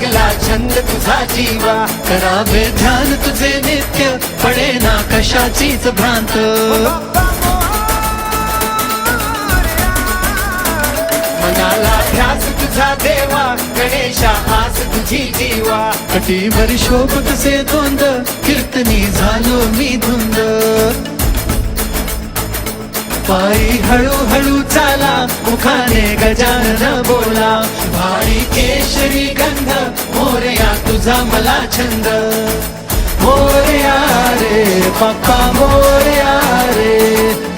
लागला छंद तुझा जीवा, करावे ध्यान तुझे नित्य, पडे ना कशाचीच भ्रांत. मनाला ध्यास तुझा देवा, गणेशा आस तुझी जीवा, कटीवर शोभ कसे द्वंद, कीर्तनी झालो मी धुंद. पायी हळूहळू चाला, मुखाने गजानन बोला, भारी केशरी गंध, मोरया तुझा मला छंद. मोरया रे बाप्पा मोरया रे.